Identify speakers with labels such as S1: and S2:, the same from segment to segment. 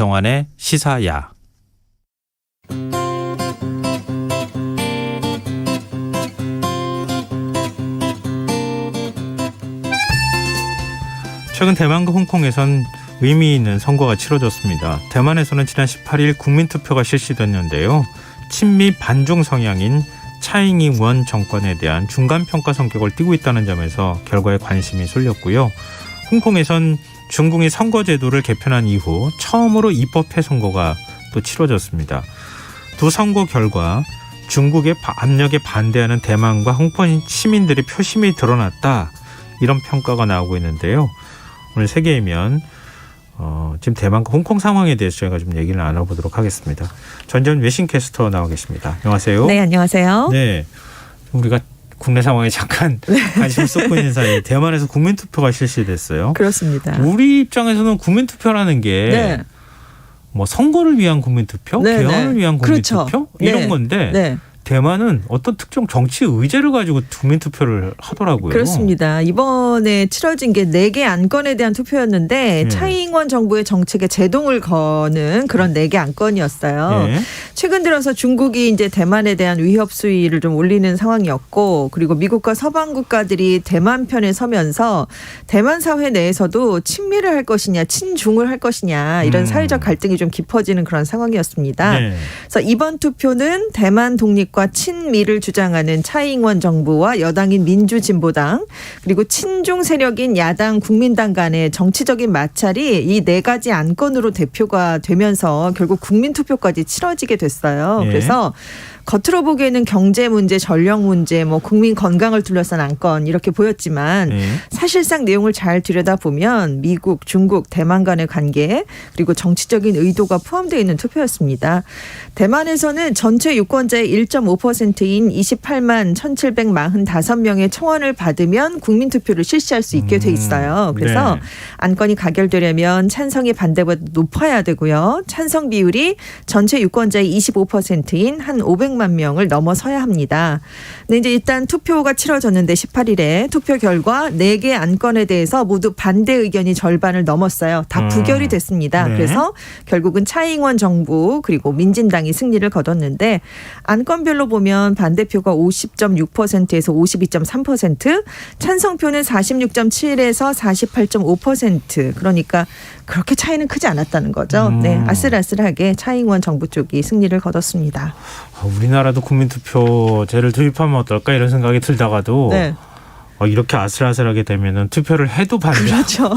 S1: 안성환의 시사야. 최근 대만과 홍콩에선 의미 있는 선거가 치러졌습니다. 대만에서는 지난 18일 국민투표가 실시됐는데요. 친미 반중 성향인 차잉잉원 정권에 대한 중간평가 성격을 띠고 있다는 점에서 결과에 관심이 쏠렸고요. 홍콩에선 중국이 선거제도를 개편한 이후 처음으로 입법회 선거가 또 치러졌습니다. 두 선거 결과 중국의 압력에 반대하는 대만과 홍콩 시민들의 표심이 드러났다, 이런 평가가 나오고 있는데요. 오늘 세계이면 지금 대만과 홍콩 상황에 대해서 저희가 좀 얘기를 나눠보도록 하겠습니다. 전전 외신캐스터 나와 계십니다. 안녕하세요.
S2: 네, 안녕하세요.
S1: 네, 우리가 국내 상황에 잠깐 관심을 쏟고 있는 사이에 대만에서 국민투표가 실시됐어요.
S2: 그렇습니다.
S1: 우리 입장에서는 국민투표라는 게 뭐 선거를 위한 국민투표,
S2: 네,
S1: 개헌을 위한 국민투표,
S2: 그렇죠.
S1: 이런 건데
S2: 네.
S1: 대만은 어떤 특정 정치 의제를 가지고 국민투표를 하더라고요.
S2: 그렇습니다. 이번에 치러진 게 4개 안건에 대한 투표였는데 차잉원 정부의 정책에 제동을 거는 그런 4개 안건이었어요. 최근 들어서 중국이 이제 대만에 대한 위협 수위를 좀 올리는 상황이었고, 그리고 미국과 서방 국가들이 대만 편에 서면서 대만 사회 내에서도 친미를 할 것이냐 친중을 할 것이냐, 이런 사회적 갈등이 좀 깊어지는 그런 상황이었습니다. 그래서 이번 투표는 대만 독립과 친미를 주장하는 차잉원 정부와 여당인 민주진보당, 그리고 친중 세력인 야당 국민당 간의 정치적인 마찰이 이 4가지 안건으로 대표가 되면서 결국 국민투표까지 치러지게 됐어요. 그래서 겉으로 보기에는 경제 문제, 전력 문제, 뭐 국민 건강을 둘러싼 안건 이렇게 보였지만 사실상 내용을 잘 들여다보면 미국, 중국, 대만 간의 관계, 그리고 정치적인 의도가 포함되어 있는 투표였습니다. 대만에서는 전체 유권자의 1.5%인 28만 1,745명의 청원을 받으면 국민투표를 실시할 수 있게 돼 있어요. 그래서 안건이 가결되려면 찬성이 반대보다 높아야 되고요. 찬성 비율이 전체 유권자의 25%인 한 500만 명을 넘어서야 합니다. 근데 이제 일단 투표가 치러졌는데 18일에 투표 결과 4개 안건에 대해서 모두 반대 의견이 절반을 넘었어요. 다 부결이 됐습니다. 그래서 결국은 차잉원 정부 그리고 민진당이 승리를 거뒀는데, 안건별로 보면 반대표가 50.6%에서 52.3%, 찬성표는 46.7에서 48.5%, 그러니까 그렇게 차이는 크지 않았다는 거죠. 네, 아슬아슬하게 차잉원 정부 쪽이 승리를 거뒀습니다.
S1: 우리나라도 국민투표제를 도입하면 어떨까 이런 생각이 들다가도 이렇게 아슬아슬하게 되면은 투표를 해도 반대.
S2: 그렇죠.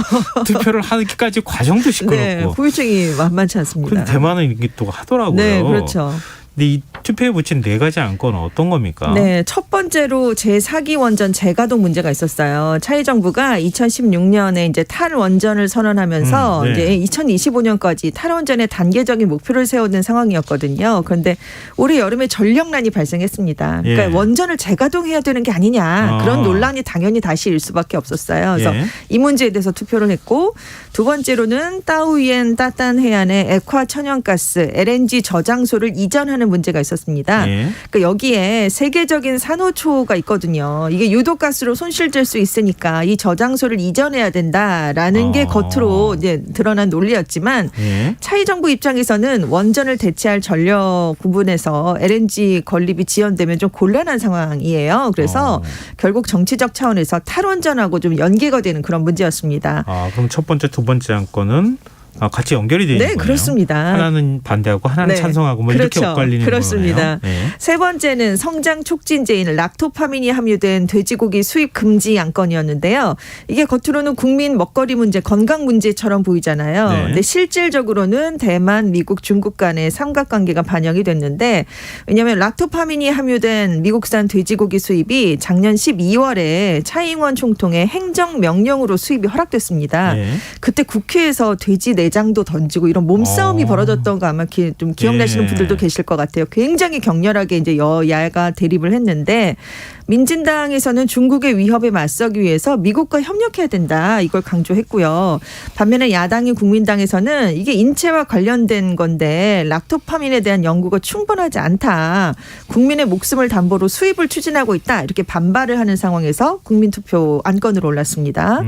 S1: 투표를 하기까지 과정도 시끄럽고.
S2: 네, 후유증이 만만치 않습니다.
S1: 그런데 대만은 이게 또 하더라고요.
S2: 네, 그렇죠.
S1: 근데 이 투표에 붙인 4가지 안건은 어떤 겁니까?
S2: 네, 첫 번째로 제4기 원전 재가동 문제가 있었어요. 차이 정부가 2016년에 이제 탈원전을 선언하면서 이제 2025년까지 탈원전의 단계적인 목표를 세우는 상황이었거든요. 그런데 올해 여름에 전력난이 발생했습니다. 그러니까 원전을 재가동해야 되는 게 아니냐, 그런 논란이 당연히 다시 일 수밖에 없었어요. 그래서 이 문제에 대해서 투표를 했고, 두 번째로는 따우이엔 따딴 해안의 액화 천연가스 LNG 저장소를 이전하는 문제가 있었습니다. 그러니까 여기에 세계적인 산호초가 있거든요. 이게 유독가스로 손실될 수 있으니까 이 저장소를 이전해야 된다라는 게 겉으로 이제 드러난 논리였지만, 차이 정부 입장에서는 원전을 대체할 전력 부분에서 LNG 건립이 지연되면 좀 곤란한 상황이에요. 그래서 결국 정치적 차원에서 탈원전하고 좀 연계가 되는 그런 문제였습니다.
S1: 그럼 첫 번째, 두 번째 안건은 같이 연결이 되어 있는 거예요.
S2: 네, 그렇습니다.
S1: 하나는 반대하고 하나는 찬성하고 뭐
S2: 그렇죠.
S1: 이렇게 엇갈리는
S2: 그렇습니다.
S1: 거예요.
S2: 세 번째는 성장 촉진제인 락토파민이 함유된 돼지고기 수입 금지 안건이었는데요. 이게 겉으로는 국민 먹거리 문제, 건강 문제처럼 보이잖아요. 근데 실질적으로는 대만, 미국, 중국 간의 삼각관계가 반영이 됐는데, 왜냐하면 락토파민이 함유된 미국산 돼지고기 수입이 작년 12월에 차잉원 총통의 행정명령으로 수입이 허락됐습니다. 그때 국회에서 돼지 내장도 던지고 이런 몸싸움이 벌어졌던 거 아마 좀 기억나시는 분들도 계실 것 같아요. 굉장히 격렬하게 이제 여야가 대립을 했는데, 민진당에서는 중국의 위협에 맞서기 위해서 미국과 협력해야 된다. 이걸 강조했고요. 반면에 야당인 국민당에서는 이게 인체와 관련된 건데 락토파민에 대한 연구가 충분하지 않다. 국민의 목숨을 담보로 수입을 추진하고 있다. 이렇게 반발을 하는 상황에서 국민투표 안건으로 올랐습니다.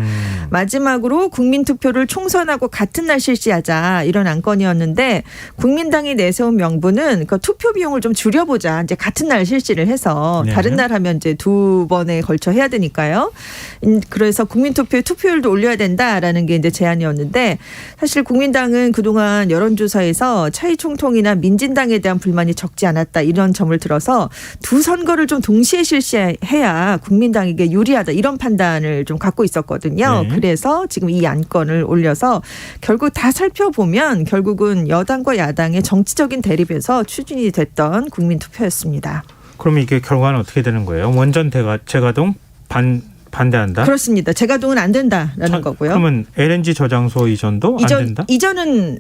S2: 마지막으로 국민투표를 총선하고 같은 날 실시하자 이런 안건이었는데 국민당이 내세운 명분은 그 투표 비용을 좀 줄여보자. 이제 같은 날 실시를 해서
S1: 네.
S2: 다른 날 하면 이제 두 번에 걸쳐 해야 되니까요. 그래서 국민투표의 투표율도 올려야 된다라는 게 이제 제안이었는데 사실 국민당은 그동안 여론조사에서 차이총통이나 민진당에 대한 불만이 적지 않았다 이런 점을 들어서 두 선거를 좀 동시에 실시해야 국민당에게 유리하다 이런 판단을 좀 갖고 있었거든요.
S1: 네.
S2: 그래서 지금 이 안건을 올려서 결국 다 살펴보면 결국은 여당과 야당의 정치적인 대립에서 추진이 됐던 국민투표였습니다.
S1: 그럼 이게 결과는 어떻게 되는 거예요? 원전 재가동 반대한다?
S2: 그렇습니다. 재가동은 안 된다라는 거고요.
S1: 그러면 LNG 저장소 이전도 안 된다?
S2: 이전은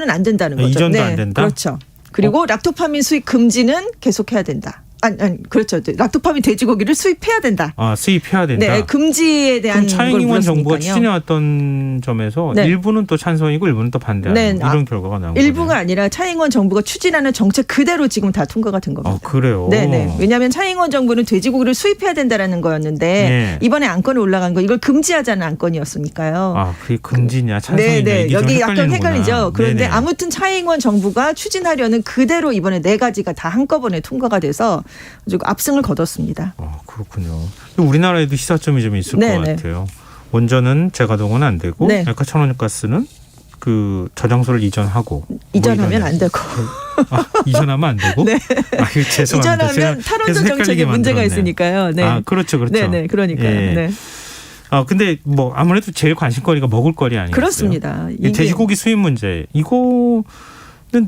S2: 안 된다는 거죠.
S1: 이전도 안 된다?
S2: 그렇죠. 그리고 락토파민 수입 금지는 계속해야 된다. 아니 그렇죠. 락토파민 돼지고기를 수입해야 된다.
S1: 아, 수입해야 된다.
S2: 네, 금지에 대한
S1: 그럼 차이잉원 정부가
S2: 물었으니까요.
S1: 추진해왔던 점에서
S2: 네.
S1: 일부는 또 찬성이고 일부는 또 반대하는
S2: 네.
S1: 이런 결과가 나온 거예요.
S2: 일부가 아니라 차이잉원 정부가 추진하는 정책 그대로 지금 다 통과가 된 겁니다.
S1: 아, 그래요?
S2: 네네. 왜냐하면 차이잉원 정부는 돼지고기를 수입해야 된다라는 거였는데
S1: 네.
S2: 이번에 안건에 올라간 거 이걸 금지하자는 안건이었으니까요.
S1: 아, 그게 금지냐 찬성이냐
S2: 네네.
S1: 이게 좀
S2: 여기 약간
S1: 헷갈리는구나.
S2: 헷갈리죠. 그런데
S1: 네네.
S2: 아무튼 차이잉원 정부가 추진하려는 그대로 이번에 4가지가 다 한꺼번에 통과가 돼서 아주 압승을 거뒀습니다.
S1: 그렇군요. 우리나라에도 시사점이 좀 있을
S2: 네네.
S1: 것 같아요. 원전은 재가동은 안 되고
S2: 네.
S1: 액화 천연가스는 그 저장소를 이전하고
S2: 이전하면
S1: 뭐
S2: 안 되고.
S1: 이전하면 안 되고.
S2: 네.
S1: 죄송합니다.
S2: 이전하면 탈원전 정책에 문제가 있으니까요. 네.
S1: 아, 그렇죠.
S2: 네네. 그러니까요.
S1: 예.
S2: 네.
S1: 근데 뭐 아무래도 제일 관심거리가 먹을거리 아니겠어요?
S2: 그렇습니다.
S1: 이 돼지고기 수입 문제 이거는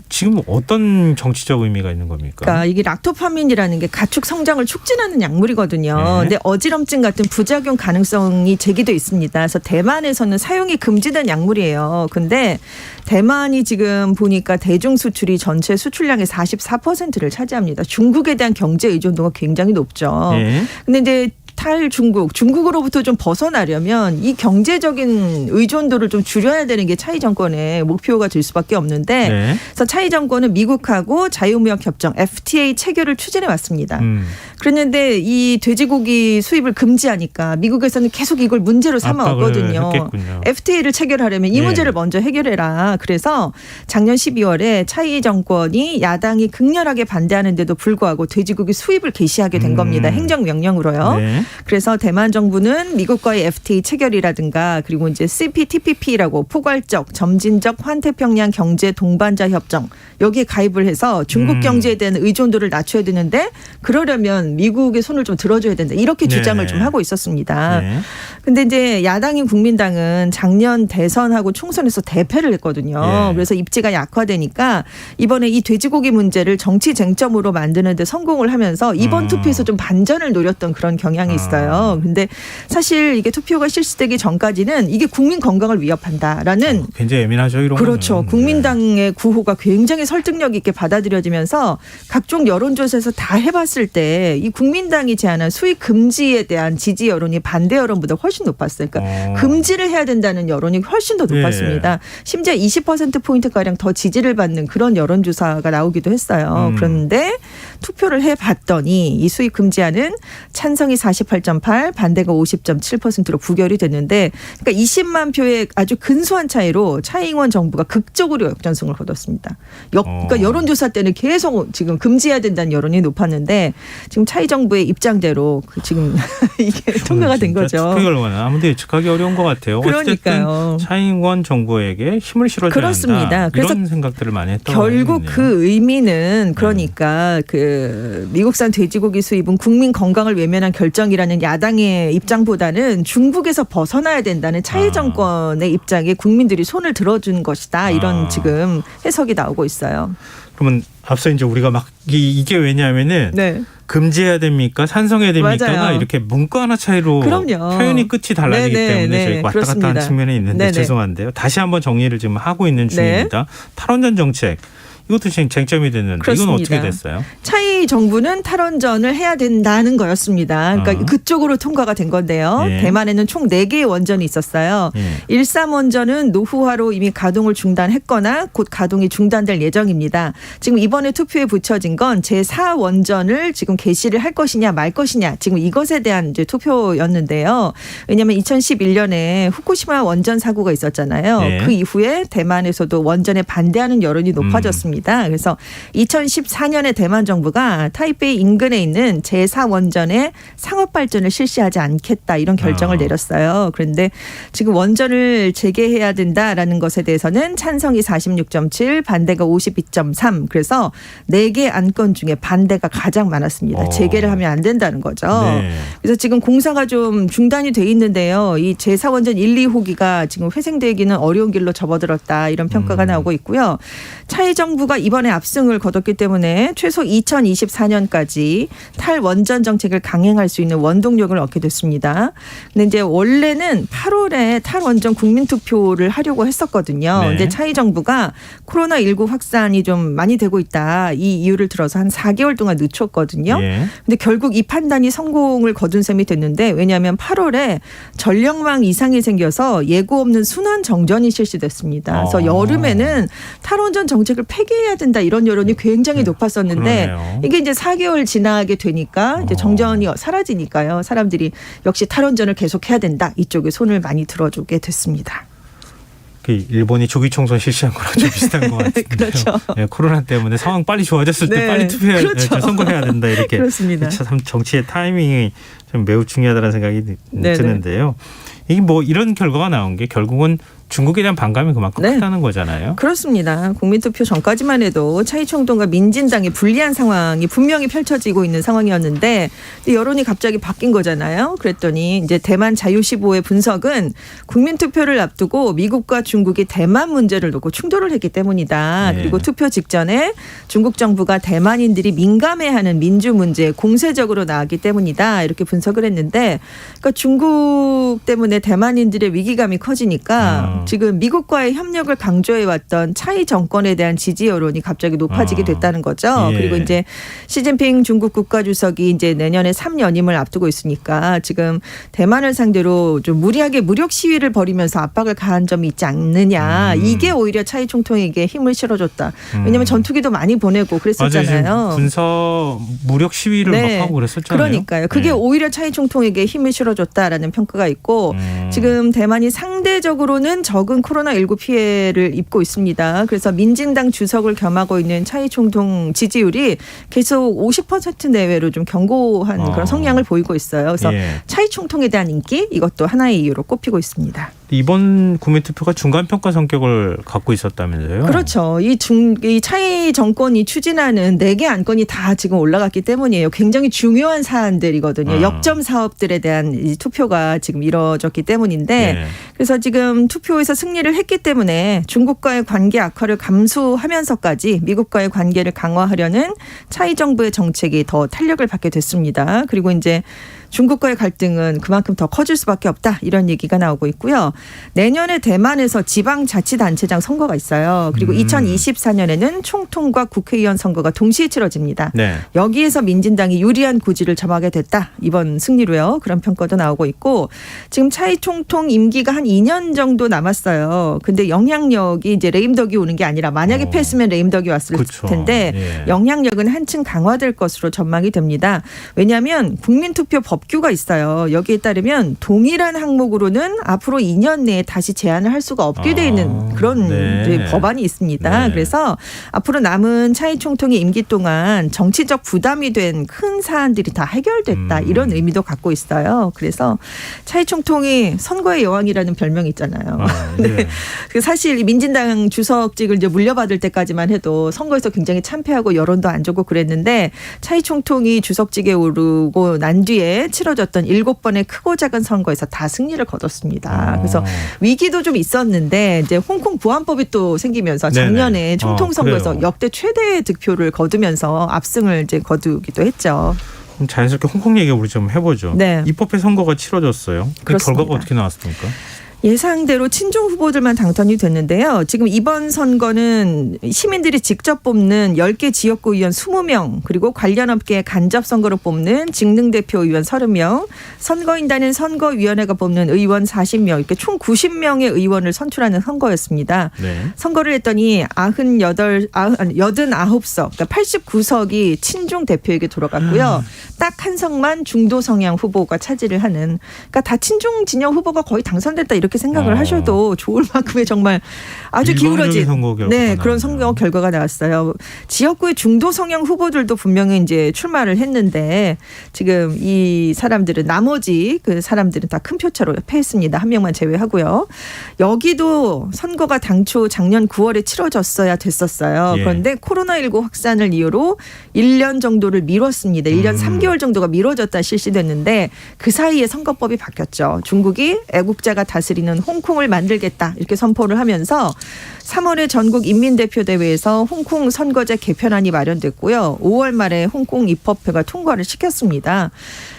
S1: 지금 어떤 정치적 의미가 있는 겁니까?
S2: 그러니까 이게 락토파민이라는 게 가축 성장을 촉진하는 약물이거든요.
S1: 네.
S2: 근데 어지럼증 같은 부작용 가능성이 제기돼 있습니다. 그래서 대만에서는 사용이 금지된 약물이에요. 근데 대만이 지금 보니까 대중 수출이 전체 수출량의 44%를 차지합니다. 중국에 대한 경제 의존도가 굉장히 높죠.
S1: 네.
S2: 근데 이제 중국으로부터 좀 벗어나려면 이 경제적인 의존도를 좀 줄여야 되는 게 차이 정권의 목표가 될 수밖에 없는데
S1: 네.
S2: 그래서 차이 정권은 미국하고 자유무역협정 FTA 체결을 추진해 왔습니다. 그랬는데 이 돼지고기 수입을 금지하니까 미국에서는 계속 이걸 문제로 삼아왔거든요. FTA를 체결하려면 이
S1: 네.
S2: 문제를 먼저 해결해라. 그래서 작년 12월에 차이 정권이 야당이 극렬하게 반대하는데도 불구하고 돼지고기 수입을 개시하게 된 겁니다. 행정명령으로요.
S1: 네.
S2: 그래서 대만 정부는 미국과의 FTA 체결이라든가 그리고 이제 CPTPP라고 포괄적 점진적 환태평양 경제 동반자 협정 여기에 가입을 해서 중국 경제에 대한 의존도를 낮춰야 되는데 그러려면 미국의 손을 좀 들어줘야 된다. 이렇게 주장을
S1: 네네.
S2: 좀 하고 있었습니다.
S1: 네.
S2: 근데 이제 야당인 국민당은 작년 대선하고 총선에서 대패를 했거든요.
S1: 예.
S2: 그래서 입지가 약화되니까 이번에 이 돼지고기 문제를 정치 쟁점으로 만드는 데 성공을 하면서 이번 투표에서 좀 반전을 노렸던 그런 경향이 있어요. 근데 사실 이게 투표가 실시되기 전까지는 이게 국민 건강을 위협한다라는
S1: 굉장히 예민하죠, 이런
S2: 그렇죠.
S1: 거는.
S2: 국민당의 구호가 굉장히 설득력 있게 받아들여지면서 각종 여론조사에서 다 해봤을 때 이 국민당이 제안한 수입 금지에 대한 지지 여론이 반대 여론보다 훨씬 높았어요. 그러니까 금지를 해야 된다는 여론이 훨씬 더 높았습니다.
S1: 예.
S2: 심지어 20%포인트가량 더 지지를 받는 그런 여론조사가 나오기도 했어요. 그런데 투표를 해봤더니 이 수입 금지안은 찬성이 48.8, 반대가 50.7%로 부결이 됐는데 그러니까 20만 표의 아주 근소한 차이로 차이잉원 정부가 극적으로 역전승을 거뒀습니다. 그러니까 여론조사 때는 계속 지금 금지해야 된다는 여론이 높았는데 지금 차이 정부의 입장대로 지금 이게 통과가 된 거죠.
S1: 투표 결과는 아무도 예측하기 어려운 것 같아요.
S2: 그러니까요.
S1: 어쨌든 차이잉원 정부에게 힘을 실어줘야
S2: 그렇습니다.
S1: 한다.
S2: 그래서
S1: 이런 생각들을 많이 했던
S2: 결국
S1: 거겠네요.
S2: 그 의미는 그러니까 그 미국산 돼지고기 수입은 국민 건강을 외면한 결정이라는 야당의 입장보다는 중국에서 벗어나야 된다는 차이 정권의 입장에 국민들이 손을 들어준 것이다. 이런 지금 해석이 나오고 있어요.
S1: 그러면 앞서 이제 우리가 막 이게 왜냐하면은
S2: 네.
S1: 금지해야 됩니까? 찬성해야 됩니까가
S2: 맞아요.
S1: 이렇게 문구 하나 차이로
S2: 그럼요.
S1: 표현이 끝이 달라지기
S2: 네네,
S1: 때문에
S2: 네,
S1: 저희가 왔다
S2: 그렇습니다.
S1: 갔다 하는 측면이 있는데
S2: 네네.
S1: 죄송한데요. 다시 한번 정리를 지금 하고 있는 중입니다. 탈원전 정책. 이것도 지금 쟁점이 됐는데
S2: 그렇습니다.
S1: 이건 어떻게 됐어요?
S2: 차이 차이 정부는 탈원전을 해야 된다는 거였습니다. 그러니까 그쪽으로 통과가 된 건데요.
S1: 예.
S2: 대만에는 총 4개의 원전이 있었어요.
S1: 예.
S2: 13원전은 노후화로 이미 가동을 중단했거나 곧 가동이 중단될 예정입니다. 지금 이번에 투표에 붙여진 건 제4원전을 지금 개시를 할 것이냐 말 것이냐 지금 이것에 대한 이제 투표였는데요. 왜냐하면 2011년에 후쿠시마 원전 사고가 있었잖아요.
S1: 예.
S2: 그 이후에 대만에서도 원전에 반대하는 여론이 높아졌습니다. 그래서 2014년에 대만 정부가 타이베이 인근에 있는 제4원전의 상업 발전을 실시하지 않겠다 이런 결정을 내렸어요. 그런데 지금 원전을 재개해야 된다라는 것에 대해서는 찬성이 46.7, 반대가 52.3. 그래서 4개 안건 중에 반대가 가장 많았습니다. 재개를 하면 안 된다는 거죠.
S1: 네.
S2: 그래서 지금 공사가 좀 중단이 돼 있는데요. 이 제4원전 1, 2호기가 지금 회생되기는 어려운 길로 접어들었다 이런 평가가 나오고 있고요. 차이 정부가 이번에 압승을 거뒀기 때문에 최소 2024년까지 탈원전 정책을 강행할 수 있는 원동력을 얻게 됐습니다. 근데 이제 원래는 8월에 탈원전 국민투표를 하려고 했었거든요.
S1: 네.
S2: 근데 차이 정부가 코로나19 확산이 좀 많이 되고 있다. 이 이유를 들어서 한 4개월 동안 늦췄거든요.
S1: 예.
S2: 근데 결국 이 판단이 성공을 거둔 셈이 됐는데 왜냐하면 8월에 전력망 이상이 생겨서 예고 없는 순환 정전이 실시됐습니다. 그래서 여름에는 탈원전 정책을 폐기해야 된다 이런 여론이 굉장히 높았었는데
S1: 그러네요.
S2: 이게 이제 4개월 지나게 되니까 이제 정전이 사라지니까요. 사람들이 역시 탈원전을 계속해야 된다. 이쪽에 손을 많이 들어주게 됐습니다.
S1: 그 일본이 조기 총선 실시한 거랑 좀 비슷한 것 같은데요.
S2: 그렇죠.
S1: 네, 코로나 때문에 상황 빨리 좋아졌을 때
S2: 네.
S1: 빨리 투표해야
S2: 그렇죠.
S1: 선거해야 된다 이렇게.
S2: 그렇습니다.
S1: 참 정치의 타이밍이 좀 매우 중요하다는 생각이
S2: 네네.
S1: 드는데요. 이게 뭐 이런 결과가 나온 게 결국은 중국에 대한 반감이 그만큼
S2: 네.
S1: 크다는 거잖아요.
S2: 그렇습니다. 국민투표 전까지만 해도 차이총동과 민진당이 불리한 상황이 분명히 펼쳐지고 있는 상황이었는데 여론이 갑자기 바뀐 거잖아요. 그랬더니 이제 대만 자유시보의 분석은 국민투표를 앞두고 미국과 중국이 대만 문제를 놓고 충돌을 했기 때문이다.
S1: 네.
S2: 그리고 투표 직전에 중국 정부가 대만인들이 민감해하는 민주 문제에 공세적으로 나왔기 때문이다. 이렇게 분석을 했는데 그러니까 중국 때문에 대만인들의 위기감이 커지니까 지금 미국과의 협력을 강조해왔던 차이 정권에 대한 지지 여론이 갑자기 높아지게 됐다는 거죠.
S1: 예.
S2: 그리고 이제 시진핑 중국 국가주석이 이제 내년에 3연임을 앞두고 있으니까 지금 대만을 상대로 좀 무리하게 무력 시위를 벌이면서 압박을 가한 점이 있지 않느냐. 이게 오히려 차이 총통에게 힘을 실어줬다. 왜냐하면 전투기도 많이 보내고 그랬었잖아요.
S1: 맞아요. 군사 무력 시위를
S2: 네.
S1: 막 하고 그랬었잖아요.
S2: 그러니까요. 그게
S1: 네.
S2: 오히려 차이 총통에게 힘을 실어줬다라는 평가가 있고 지금 대만이 상대적으로는 적은 코로나19 피해를 입고 있습니다. 그래서 민진당 주석을 겸하고 있는 차이 총통 지지율이 계속 50% 내외로 좀 견고한 그런 성향을 보이고 있어요. 그래서
S1: 예.
S2: 차이 총통에 대한 인기 이것도 하나의 이유로 꼽히고 있습니다.
S1: 이번 국민투표가 중간평가 성격을 갖고 있었다면서요?
S2: 그렇죠. 이 차이 정권이 추진하는 4개 안건이 다 지금 올라갔기 때문이에요. 굉장히 중요한 사안들이거든요. 역점 사업들에 대한 이 투표가 지금 이루어졌기 때문인데
S1: 네.
S2: 그래서 지금 투표에서 승리를 했기 때문에 중국과의 관계 악화를 감수하면서까지 미국과의 관계를 강화하려는 차이 정부의 정책이 더 탄력을 받게 됐습니다. 그리고 이제 중국과의 갈등은 그만큼 더 커질 수밖에 없다. 이런 얘기가 나오고 있고요. 내년에 대만에서 지방자치단체장 선거가 있어요. 그리고 2024년에는 총통과 국회의원 선거가 동시에 치러집니다.
S1: 네.
S2: 여기에서 민진당이 유리한 고지를 점하게 됐다. 이번 승리로요. 그런 평가도 나오고 있고 지금 차이 총통 임기가 한 2년 정도 남았어요. 근데 영향력이 이제 레임덕이 오는 게 아니라 만약에 패했으면 레임덕이 왔을
S1: 그렇죠.
S2: 텐데
S1: 예.
S2: 영향력은 한층 강화될 것으로 전망이 됩니다. 왜냐하면 국민투표 법규가 있어요. 여기에 따르면 동일한 항목으로는 앞으로 2년 내에 다시 제안을 할 수가 없게 돼 있는 그런
S1: 네.
S2: 이제 법안이 있습니다.
S1: 네.
S2: 그래서 앞으로 남은 차이 총통의 임기 동안 정치적 부담이 된 큰 사안들이 다 해결됐다. 이런 의미도 갖고 있어요. 그래서 차이 총통이 선거의 여왕이라는 별명이 있잖아요.
S1: 네.
S2: 사실 민진당 주석직을 이제 물려받을 때까지만 해도 선거에서 굉장히 참패하고 여론도 안 좋고 그랬는데 차이 총통이 주석직에 오르고 난 뒤에 치러졌던 7번의 크고 작은 선거에서 다 승리를 거뒀습니다. 그래서 위기도 좀 있었는데 이제 홍콩 보안법이 또 생기면서 작년에
S1: 네네.
S2: 총통 선거에서
S1: 그래요.
S2: 역대 최대 득표를 거두면서 압승을 이제 거두기도 했죠.
S1: 그럼 자연스럽게 홍콩 얘기 우리 좀 해보죠.
S2: 네.
S1: 입법회 선거가 치러졌어요. 그
S2: 그렇습니다.
S1: 결과가 어떻게 나왔습니까?
S2: 예상대로 친중 후보들만 당선이 됐는데요. 지금 이번 선거는 시민들이 직접 뽑는 10개 지역구 의원 20명 그리고 관련 업계의 간접 선거로 뽑는 직능대표 의원 30명 선거인단은 선거위원회가 뽑는 의원 40명 이렇게 총 90명의 의원을 선출하는 선거였습니다.
S1: 네.
S2: 선거를 했더니 89석 그러니까 89석이 친중 대표에게 돌아갔고요. 딱 한 석만 중도 성향 후보가 차지를 하는 그러니까 다 친중 진영 후보가 거의 당선됐다 이렇게 생각을 하셔도 좋을 만큼의 정말 아주 기울어진 그런 선거 결과가 나왔어요. 지역구의 중도 성향 후보들도 분명히 이제 출마를 했는데 지금 이 사람들은 나머지 그 사람들은 다 큰 표차로 패했습니다. 한 명만 제외하고요. 여기도 선거가 당초 작년 9월에 치러졌어야 됐었어요.
S1: 예.
S2: 그런데 코로나19 확산을 이유로 1년 정도를 미뤘습니다. 1년 3개월 정도가 미뤄졌다 실시됐는데 그 사이에 선거법이 바뀌었죠. 중국이 애국자가 다스리는 홍콩을 만들겠다 이렇게 선포를 하면서 3월에 전국 인민대표대회에서 홍콩 선거제 개편안이 마련됐고요. 5월 말에 홍콩 입법회가 통과를 시켰습니다.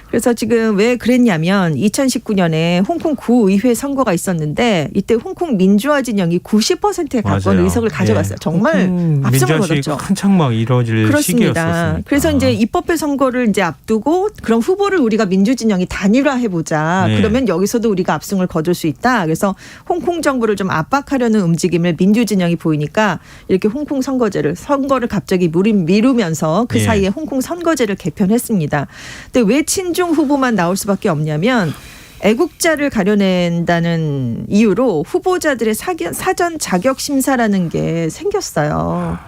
S2: 그래서 지금 왜 그랬냐면 2019년에 홍콩 구의회 선거가 있었는데 이때 홍콩 민주화 진영이 90%에 가까운
S1: 맞아요.
S2: 의석을 가져갔어요.
S1: 예.
S2: 정말 압승을 거뒀죠.
S1: 한창 막 이루어질
S2: 그렇습니다.
S1: 시기였었으니까.
S2: 그래서 이제 입법회 선거를 이제 앞두고 그럼 후보를 우리가 민주 진영이 단일화해 보자.
S1: 네.
S2: 그러면 여기서도 우리가 압승을 거둘 수 있다. 그래서 홍콩 정부를 좀 압박하려는 움직임을 민주 진영이 보이니까 이렇게 홍콩 선거를 갑자기 미루면서 그
S1: 예.
S2: 사이에 홍콩 선거제를 개편했습니다. 근데 왜 친중 후보만 나올 수밖에 없냐면 애국자를 가려낸다는 이유로 후보자들의 사전 자격 심사라는 게 생겼어요.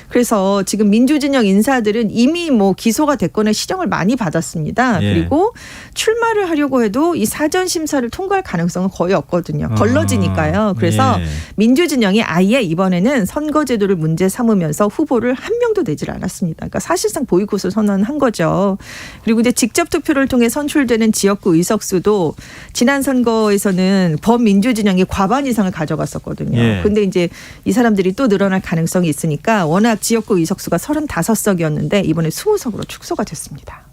S2: 그래서 지금 민주진영 인사들은 이미 뭐 기소가 됐거나 시정을 많이 받았습니다.
S1: 예.
S2: 그리고 출마를 하려고 해도 이 사전 심사를 통과할 가능성은 거의 없거든요. 걸러지니까요. 그래서
S1: 예.
S2: 민주진영이 아예 이번에는 선거제도를 문제 삼으면서 후보를 한 명도 내질 않았습니다. 그러니까 사실상 보이콧을 선언한 거죠. 그리고 이제 직접 투표를 통해 선출되는 지역구 의석수도 지난 선거에서는 범민주진영이 과반 이상을 가져갔었거든요.
S1: 예.
S2: 근데 이제 이 사람들이 또 늘어날 가능성이 있으니까 워낙 지역구 의석수가 35석이었는데 이번에 20석으로 축소가 됐습니다.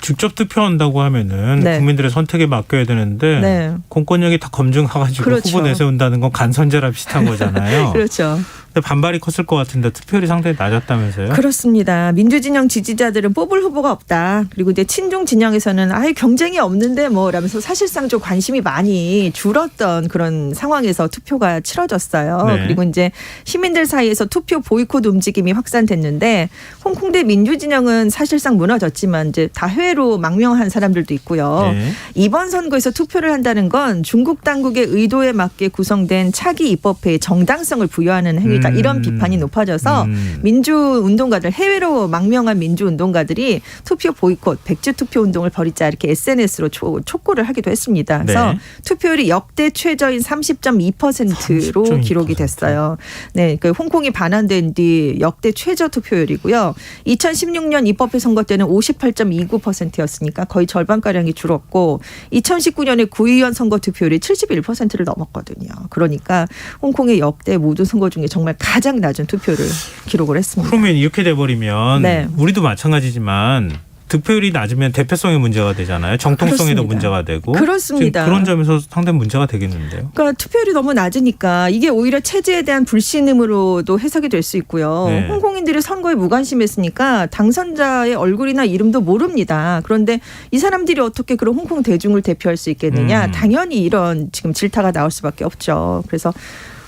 S1: 직접 투표한다고 하면은
S2: 네.
S1: 국민들의 선택에 맡겨야 되는데
S2: 네.
S1: 공권력이 다 검증해가지고
S2: 그렇죠.
S1: 후보 내세운다는 건 간선제랑 비슷한 거잖아요.
S2: 그렇죠.
S1: 근데 반발이 컸을 것 같은데 투표율이 상당히 낮았다면서요?
S2: 그렇습니다. 민주진영 지지자들은 뽑을 후보가 없다. 그리고 이제 친중 진영에서는 아예 경쟁이 없는데 뭐라면서 사실상 좀 관심이 많이 줄었던 그런 상황에서 투표가 치러졌어요.
S1: 네.
S2: 그리고 이제 시민들 사이에서 투표 보이콧 움직임이 확산됐는데 홍콩대 민주진영은 사실상 무너졌지만 이제 다 해외로 망명한 사람들도 있고요.
S1: 네.
S2: 이번 선거에서 투표를 한다는 건 중국 당국의 의도에 맞게 구성된 차기 입법회의 정당성을 부여하는 행위다. 이런 비판이 높아져서 민주운동가들 해외로 망명한 민주운동가들이 투표 보이콧 백지 투표 운동을 벌이자 이렇게 SNS로 촉구를 하기도 했습니다. 그래서
S1: 네.
S2: 투표율이 역대 최저인 30.2%로
S1: 30.2%.
S2: 기록이 됐어요. 네, 그 홍콩이 반환된 뒤 역대 최저 투표율이고요. 2016년 입법회 선거 때는 58.29%였으니까 거의 절반가량이 줄었고 2019년에 구의원 선거 투표율이 71%를 넘었거든요. 그러니까 홍콩의 역대 모든 선거 중에 정말 가장 낮은 투표를 기록을 했습니다.
S1: 그러면 이렇게 돼버리면
S2: 네.
S1: 우리도 마찬가지지만 득표율이 낮으면 대표성에 문제가 되잖아요. 정통성에도
S2: 그렇습니다.
S1: 문제가 되고.
S2: 그렇습니다.
S1: 그런 점에서 상당히 문제가 되겠는데요.
S2: 그러니까 투표율이 너무 낮으니까 이게 오히려 체제에 대한 불신임으로도 해석이 될 수 있고요.
S1: 네.
S2: 홍콩인들이 선거에 무관심했으니까 당선자의 얼굴이나 이름도 모릅니다. 그런데 이 사람들이 어떻게 그런 홍콩 대중을 대표할 수 있겠느냐. 당연히 이런 지금 질타가 나올 수밖에 없죠. 그래서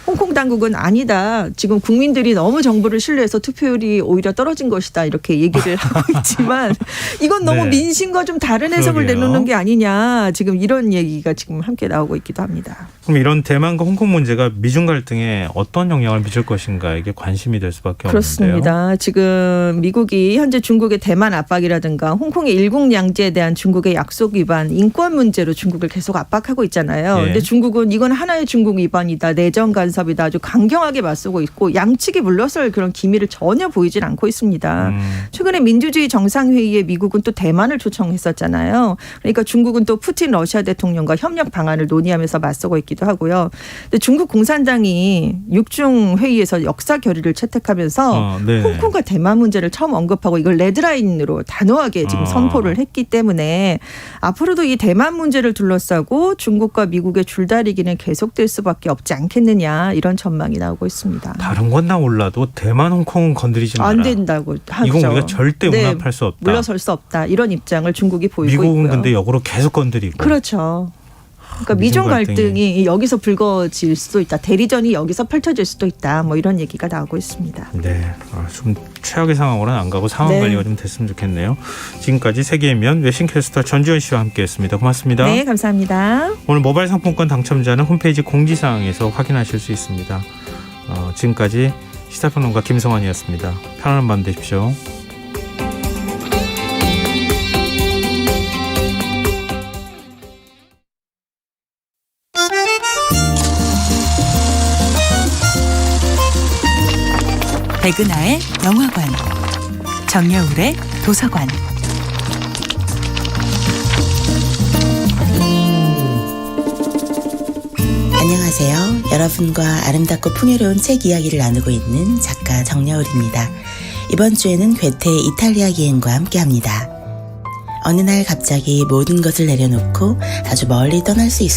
S2: 홍콩 당국은 아니다. 지금 국민들이 너무 정부를 신뢰해서 투표율이 오히려 떨어진 것이다. 이렇게 얘기를 하고 있지만 이건 너무
S1: 네.
S2: 민심과 좀 다른 해석을
S1: 그러게요.
S2: 내놓는 게 아니냐. 지금 이런 얘기가 지금 함께 나오고 있기도 합니다.
S1: 그럼 이런 대만과 홍콩 문제가 미중 갈등에 어떤 영향을 미칠 것인가 이게 관심이 될 수밖에 없는데요.
S2: 그렇습니다. 지금 미국이 현재 중국의 대만 압박이라든가 홍콩의 일국양제에 대한 중국의 약속 위반, 인권 문제로 중국을 계속 압박하고 있잖아요.
S1: 예.
S2: 그런데 중국은 이건 하나의 중국 위반이다. 내정 간섭 간섭이다 아주 강경하게 맞서고 있고 양측이 물러설 그런 기미를 전혀 보이질 않고 있습니다. 최근에 민주주의 정상회의에 미국은 또 대만을 초청했었잖아요. 그러니까 중국은 또 푸틴 러시아 대통령과 협력 방안을 논의하면서 맞서고 있기도 하고요. 근데 중국 공산당이 6중 회의에서 역사 결의를 채택하면서 홍콩과 대만 문제를 처음 언급하고 이걸 레드라인으로 단호하게 지금 선포를 했기 때문에 앞으로도 이 대만 문제를 둘러싸고 중국과 미국의 줄다리기는 계속될 수밖에 없지 않겠느냐 이런 전망이 나오고 있습니다.
S1: 다른 건 다 몰라도 대만, 홍콩은 건드리지 마라.
S2: 안 된다고 하죠.
S1: 이건 우리가 절대 용납할 수 없다.
S2: 물러설 수 없다. 이런 입장을 중국이 보이고
S1: 미국은
S2: 있고요.
S1: 근데 역으로 계속 건드리고.
S2: 그렇죠. 그러니까 미중 갈등이 여기서 불거질 수도 있다. 대리전이 여기서 펼쳐질 수도 있다. 뭐 이런 얘기가 나오고 있습니다.
S1: 네, 좀 최악의 상황으로는 안 가고 상황 관리가 좀 됐으면 좋겠네요. 지금까지 세계의 면 외신캐스터 전주현 씨와 함께했습니다. 고맙습니다.
S2: 네, 감사합니다.
S1: 오늘 모바일 상품권 당첨자는 홈페이지 공지사항에서 확인하실 수 있습니다. 지금까지 시사평론가 김성환이었습니다. 편안한 밤 되십시오.
S3: 백은하의 영화관, 정여울의 도서관.
S4: 안녕하세요. 여러분과 아름답고 풍요로운 책 이야기를 나누고 있는 작가 정여울입니다. 이번 주에는 괴테의 이탈리아 기행과 함께합니다. 어느 날 갑자기 모든 것을 내려놓고 아주 멀리 떠날 수 있을